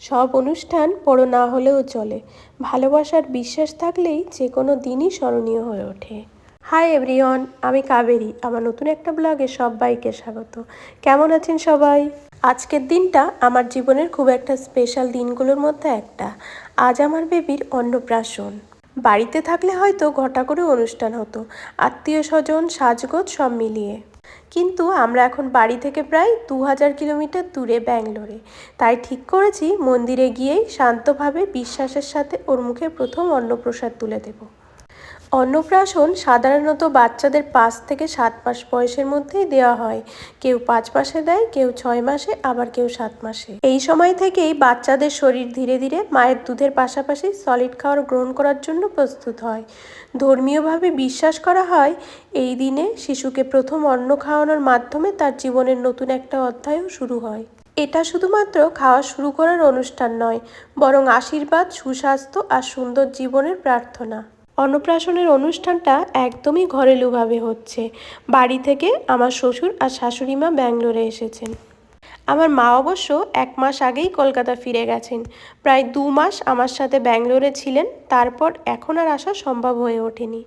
সব অনুষ্ঠান বড় না হলেও চলে, ভালোবাসার বিশ্বাস থাকলেই যে কোনো দিনই স্মরণীয় হয়ে ওঠে। হাই এভরিওয়ান, আমি কাবেরী। আমার নতুন একটা ব্লগে সবাইকে স্বাগত। কেমন আছেন সবাই? আজকের দিনটা আমার জীবনের খুব একটা স্পেশাল দিনগুলোর মধ্যে একটা। আজ আমার বেবির অন্নপ্রাশন। বাড়িতে থাকলে হয়তো ঘটা করে অনুষ্ঠান হতো, আত্মীয় স্বজন, সাজগোজ সব মিলিয়ে। কিন্তু আমরা এখন বাড়ি থেকে প্রায় 2000 কিলোমিটার দূরে ব্যাঙ্গালোরে। তাই ঠিক করেছি মন্দিরে গিয়েই শান্তভাবে বিশ্বাসের সাথে ওর মুখে প্রথম অন্নপ্রসাদ তুলে দেব। অন্নপ্রাশন সাধারণত বাচ্চাদের 5 থেকে 7 মাস বয়সের মধ্যেই দেওয়া হয়। কেউ 5 মাসে দেয়, কেউ 6 মাসে, আবার কেউ 7 মাসে। এই সময় থেকেই বাচ্চাদের শরীর ধীরে ধীরে মায়ের দুধের পাশাপাশি সলিড খাবার গ্রহণ করার জন্য প্রস্তুত হয়। ধর্মীয়ভাবে বিশ্বাস করা হয় এই দিনে শিশুকে প্রথম অন্ন খাওয়ানোর মাধ্যমে তার জীবনের নতুন একটা অধ্যায়ও শুরু হয়। এটা শুধুমাত্র খাওয়া শুরু করার অনুষ্ঠান নয়, বরং আশীর্বাদ, সুস্বাস্থ্য আর সুন্দর জীবনের প্রার্থনা। অন্নপ্রাশনের অনুষ্ঠানটা একদমই ঘরেলুভাবে হচ্ছে। বাড়ি থেকে আমার শ্বশুর আর শাশুড়ি মা ব্যাঙ্গালোরে এসেছেন। আমার মা অবশ্য 1 মাস আগেই কলকাতা ফিরে গেছেন। প্রায় 2 মাস আমার সাথে ব্যাঙ্গালোরে ছিলেন, তারপর এখন আর আসা সম্ভব হয়ে ওঠেনি।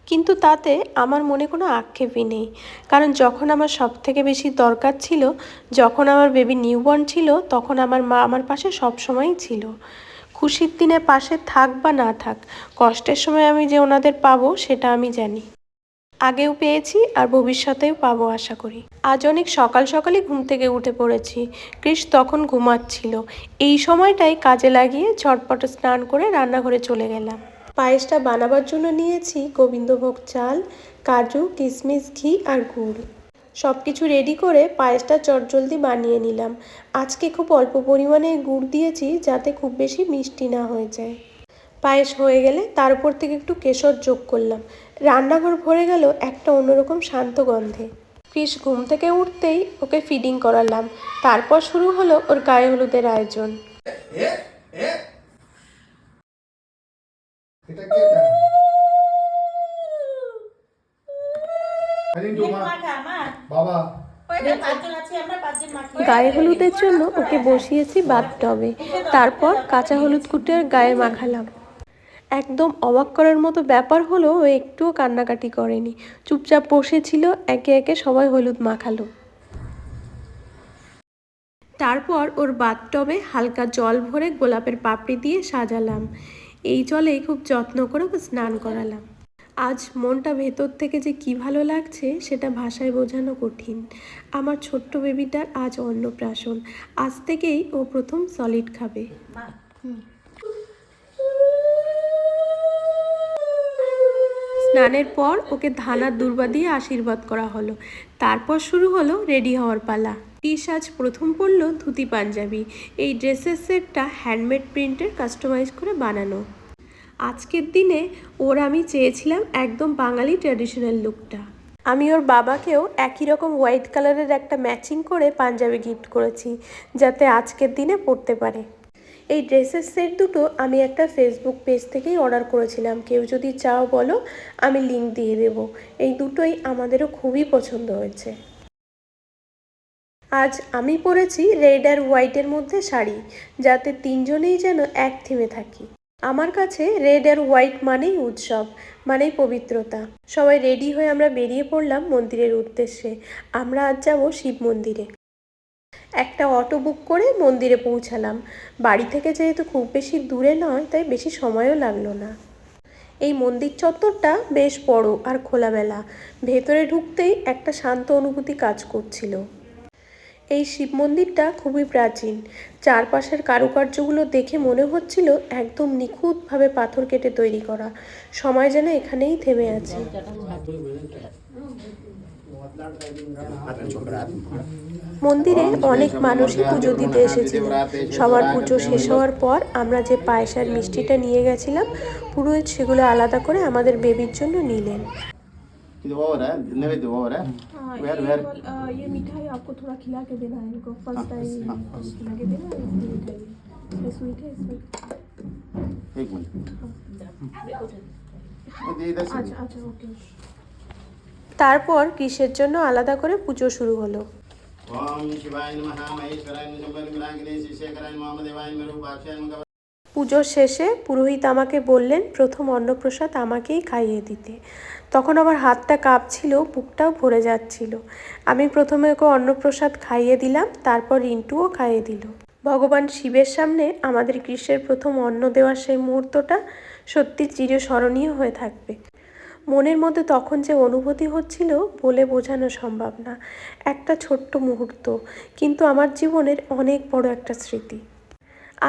কিন্তু তাতে আমার মনে কোনো আক্ষেপই নেই, কারণ যখন আমার সবথেকে বেশি দরকার ছিল, যখন আমার বেবি নিউবর্ন ছিল, তখন আমার মা আমার পাশে সবসময়ই ছিল। খুশির দিনে পাশে থাক বা না থাক, কষ্টের সময় আমি যে ওনাদের পাবো সেটা আমি জানি। আগেও পেয়েছি আর ভবিষ্যতেও পাবো আশা করি। আজ অনেক সকাল সকালই ঘুম থেকে উঠে পড়েছি। কৃষ তখন ঘুমাচ্ছিল। এই সময়টাই কাজে লাগিয়ে ঝটপট স্নান করে রান্নাঘরে চলে গেলাম। পায়েসটা বানাবার জন্য নিয়েছি গোবিন্দভোগ চাল, কাজু, কিশমিশ, ঘি আর গুড়। সব কিছু রেডি করে পায়েসটা চটজলদি বানিয়ে নিলাম। আজকে খুব অল্প পরিমাণে গুড় দিয়েছি যাতে খুব বেশি মিষ্টি না হয়ে যায়। পায়েস হয়ে গেলে তার উপর থেকে একটু কেশর যোগ করলাম। রান্নাঘর ভরে গেল একটা অন্যরকম শান্ত গন্ধে। কৃষ ঘুম থেকে উঠতেই ওকে ফিডিং করালাম। তারপর শুরু হলো ওর গায়ে হলুদের আয়োজন। গায়ে হলুদের জন্য ওকে বসিয়েছি বাথটবে। তারপর কাঁচা হলুদ কুটে গায়ে মাখালাম। একদম অবাক করার মতো ব্যাপার হলো ও একটুও কান্নাকাটি করেনি, চুপচাপ বসেছিল। একে একে সবাই হলুদ মাখালো। তারপর ওর বাথটবে হালকা জল ভরে গোলাপের পাপড়ি দিয়ে সাজালাম। এই জলে খুব যত্ন করে ওকে স্নান করালাম। আজ মনটা ভেতর থেকে যে কি ভালো লাগছে সেটা ভাষায় বোঝানো কঠিন। আমার ছোট্ট বেবিটার আজ অন্নপ্রাশন। আজ থেকেই ও প্রথম সলিড খাবে। স্নানের পর ওকে ধান আর দূর্বা দিয়ে আশীর্বাদ করা হলো। তারপর শুরু হলো রেডি হওয়ার পালা। কৃষ আজ প্রথম পরলো ধুতি পাঞ্জাবি। এই ড্রেসের সেটটা হ্যান্ডমেড প্রিন্টের কাস্টমাইজ করে বানানো। আজকের দিনে ওর আমি চেয়েছিলাম একদম বাঙালি ট্র্যাডিশনাল লুকটা। আমি ওর বাবাকেও একই রকম হোয়াইট কালারের একটা ম্যাচিং করে পাঞ্জাবি গিফট করেছি, যাতে আজকের দিনে পরতে পারে। এই ড্রেসের সেট দুটো আমি একটা ফেসবুক পেজ থেকেই অর্ডার করেছিলাম। কেউ যদি চাও বলো, আমি লিংক দিয়ে দেবো। এই দুটোই আমাদেরও খুবই পছন্দ হয়েছে। আজ আমি পরেছি রেড আর হোয়াইটের মধ্যে শাড়ি, যাতে তিনজনেই যেন এক থিমে থাকি। আমার কাছে রেড আর হোয়াইট মানেই উৎসব, মানেই পবিত্রতা। সবাই রেডি হয়ে আমরা বেরিয়ে পড়লাম মন্দিরের উদ্দেশ্যে। আমরা আজ যাব শিব মন্দিরে। একটা অটো বুক করে মন্দিরে পৌঁছালাম। বাড়ি থেকে যেহেতু খুব বেশি দূরে নয়, তাই বেশি সময়ও লাগলো না। এই মন্দির চত্বরটা বেশ বড় আর খোলামেলা। ভেতরে ঢুকতেই একটা শান্ত অনুভূতি কাজ করছিল। এই শিব মন্দিরটা খুবই প্রাচীন। চারপাশের কারুকার্যগুলো দেখে মনে হচ্ছিল একদম নিখুঁতভাবে পাথর কেটে তৈরি করা। সময় যেন এখানেই থেমে আছে। মন্দিরে অনেক মানুষই পুজো দিতে এসেছিলেন। সবার পুজো শেষ হওয়ার পর আমরা যে পায়েস আর মিষ্টিটা নিয়ে গেছিলাম, পুরোহিত সেগুলো আলাদা করে আমাদের বেবির জন্য নিলেন। ये ओवर है, नैवेद्य ओवर है। वेयर वेयर ये मिठाई आपको थोड़ा खिला के देना है इनको। फर्स्ट टाइम खिला के देना है मिठाई। ये स्वीट है इसमें। एक मिनट इधर से। আচ্ছা ওকে। তারপর কৃষের জন্য আলাদা করে পুজো শুরু হলো। ओम शिवाय नमः महेश्वराय नमः विरागिने शेखराय नमः देवाय नमः रूपाक्षाय नमः। পুজোর শেষে পুরোহিত আমাকে বললেন প্রথম অন্নপ্রসাদ আমাকেই খাইয়ে দিতে। তখন আমার হাতটা কাঁপছিল, বুকটাও ভরে যাচ্ছিল। আমি প্রথমে ওকে অন্নপ্রসাদ খাইয়ে দিলাম, তারপর রিন্টুও খাইয়ে দিল। ভগবান শিবের সামনে আমাদের কৃষ্ণের প্রথম অন্ন দেওয়ার সেই মুহূর্তটা সত্যি চিরস্মরণীয় হয়ে থাকবে। মনের মধ্যে তখন যে অনুভূতি হচ্ছিল বলে বোঝানো সম্ভব না। একটা ছোট্ট মুহূর্ত, কিন্তু আমার জীবনের অনেক বড় একটা স্মৃতি।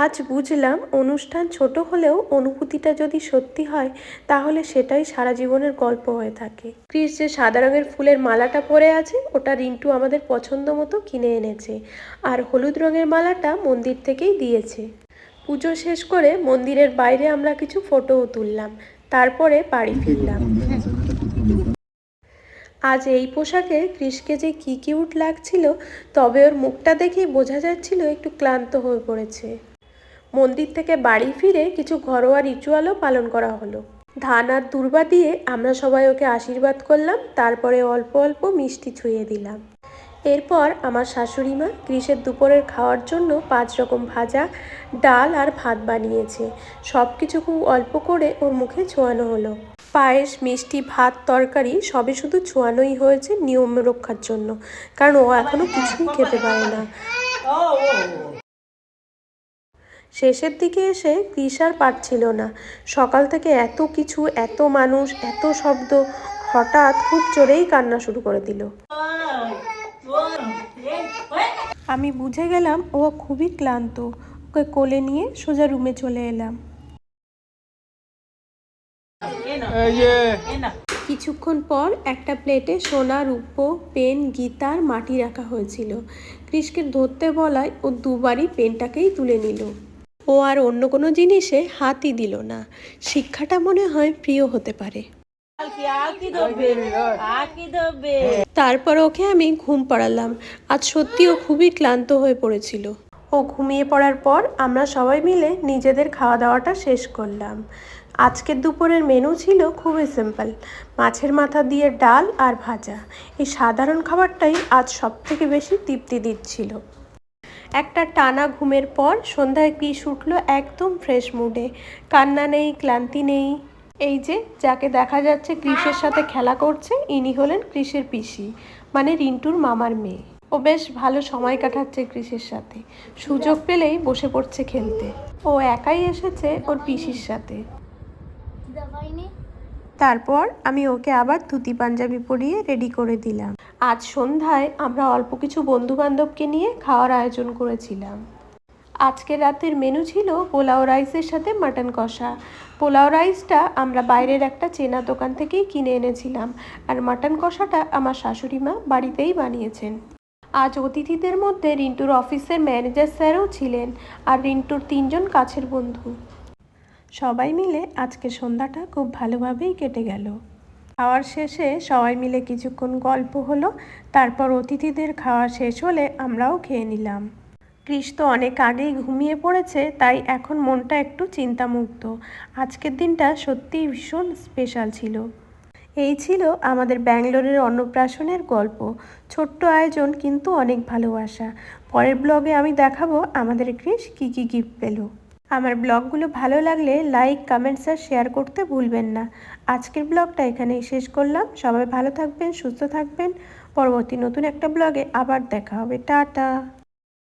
আজ বুঝলাম অনুষ্ঠান ছোট হলেও অনুভূতিটা যদি সত্যি হয় তাহলে সেটাই সারা জীবনের গল্প হয়ে থাকে। ক্রিস যে সাদা রঙের ফুলের মালাটা পরে আছে ওটা রিন্টু আমাদের পছন্দ মতো কিনে এনেছে, আর হলুদ রঙের মালাটা মন্দির থেকেই দিয়েছে। পুজো শেষ করে মন্দিরের বাইরে আমরা কিছু ফটোও তুললাম, তারপরে বাড়ি ফিরলাম। আজ এই পোশাকে ক্রিসকে যে কি কিউট লাগছিল, তবে ওর মুখটা দেখেই বোঝা যাচ্ছিল একটু ক্লান্ত হয়ে পড়েছে। মন্দির থেকে বাড়ি ফিরে কিছু ঘরোয়া রিচুয়ালও পালন করা হলো। ধান আর দূর্বা দিয়ে আমরা সবাই ওকে আশীর্বাদ করলাম, তারপরে অল্প অল্প মিষ্টি ছুঁয়ে দিলাম। এরপর আমার শাশুড়ি মা ক্রিসের দুপুরের খাওয়ার জন্য 5 রকম ভাজা, ডাল আর ভাত বানিয়েছে। সব কিছু খুব অল্প করে ওর মুখে ছোঁয়ানো হলো। পায়েস, মিষ্টি, ভাত, তরকারি সবই শুধু ছোঁয়ানোই হয়েছে নিয়ম রক্ষার জন্য, কারণ ও এখনো কিছুই খেতে পারে না। শেষের দিকে এসে ক্রিস আর পারছিল না। সকাল থেকে এত কিছু, এত মানুষ, এত শব্দ, হঠাৎ খুব জোরেই কান্না শুরু করে দিল। আমি বুঝে গেলাম ও খুবই ক্লান্ত। ওকে কোলে নিয়ে সোজা রুমে চলে এলাম। কিছুক্ষণ পর একটা প্লেটে সোনা, রূপো, পেন, গিটার, মাটি রাখা হয়েছিল। ক্রিসকে ধরতে বলায় ও দুবারই পেনটাকেই তুলে নিল। ও আর অন্য কোনো জিনিসে হাতই দিল না। শিক্ষাটা মনে হয় প্রিয় হতে পারে। তারপর ওকে আমি ঘুম পাড়ালাম। আজ সত্যি ও খুবই ক্লান্ত হয়ে পড়েছিল। ও ঘুমিয়ে পড়ার পর আমরা সবাই মিলে নিজেদের খাওয়া দাওয়াটা শেষ করলাম। আজকের দুপুরের মেনু ছিল খুবই সিম্পল, মাছের মাথা দিয়ে ডাল আর ভাজা। এই সাধারণ খাবারটাই আজ সবথেকে বেশি তৃপ্তি দিচ্ছিল। একটা টানা ঘুমের পর সন্ধ্যায় ক্রিস উঠল একদম ফ্রেশ মুডে। কান্না নেই, ক্লান্তি নেই। এই যে যাকে দেখা যাচ্ছে ক্রিসের সাথে খেলা করছে, ইনি হলেন ক্রিসের পিসি, মানে রিন্টুর মামার মেয়ে। ও বেশ ভালো সময় কাটাচ্ছে ক্রিসের সাথে, সুযোগ পেলেই বসে পড়ছে খেলতে। ও একাই এসেছে ওর পিসির সাথে। তারপর আমি ওকে আবার ধুতি পাঞ্জাবি পরিয়ে রেডি করে দিলাম। আজ সন্ধ্যায় আমরা অল্প কিছু বন্ধু বান্ধবকে নিয়ে খাওয়ার আয়োজন করেছিলাম। আজকের রাতের মেনু ছিল পোলাও রাইসের সাথে মাটন কষা। পোলাও রাইসটা আমরা বাইরের একটা চেনা দোকান থেকেই কিনে এনেছিলাম, আর মাটন কষাটা আমার শাশুড়ি মা বাড়িতেই বানিয়েছেন। আজ অতিথিদের মধ্যে রিন্টুর অফিসের ম্যানেজার স্যারও ছিলেন, আর রিন্টুর 3 জন কাছের বন্ধু। সবাই মিলে আজকে সন্ধ্যাটা খুব ভালোভাবেই কেটে গেল। খাওয়ার শেষে সবাই মিলে কিছুক্ষণ গল্প হলো, তারপর অতিথিদের খাওয়া শেষ হলে আমরাও খেয়ে নিলাম। ক্রিস তো অনেক আগেই ঘুমিয়ে পড়েছে, তাই এখন মনটা একটু চিন্তামুক্ত। আজকের দিনটা সত্যিই ভীষণ স্পেশাল ছিল। এই ছিল আমাদের ব্যাঙ্গালোরের অন্নপ্রাশনের গল্প। ছোট্ট আয়োজন কিন্তু অনেক ভালোবাসা। পরের ব্লগে আমি দেখাবো আমাদের ক্রিস কী কী গিফট পেল। আমার ব্লগগুলো ভালো লাগলে লাইক, কমেন্টস আর শেয়ার করতে ভুলবেন না। আজকের ব্লগটা এখানেই শেষ করলাম। সবাই ভালো থাকবেন, সুস্থ থাকবেন। পরবর্তী নতুন একটা ব্লগে আবার দেখা হবে। টাটা।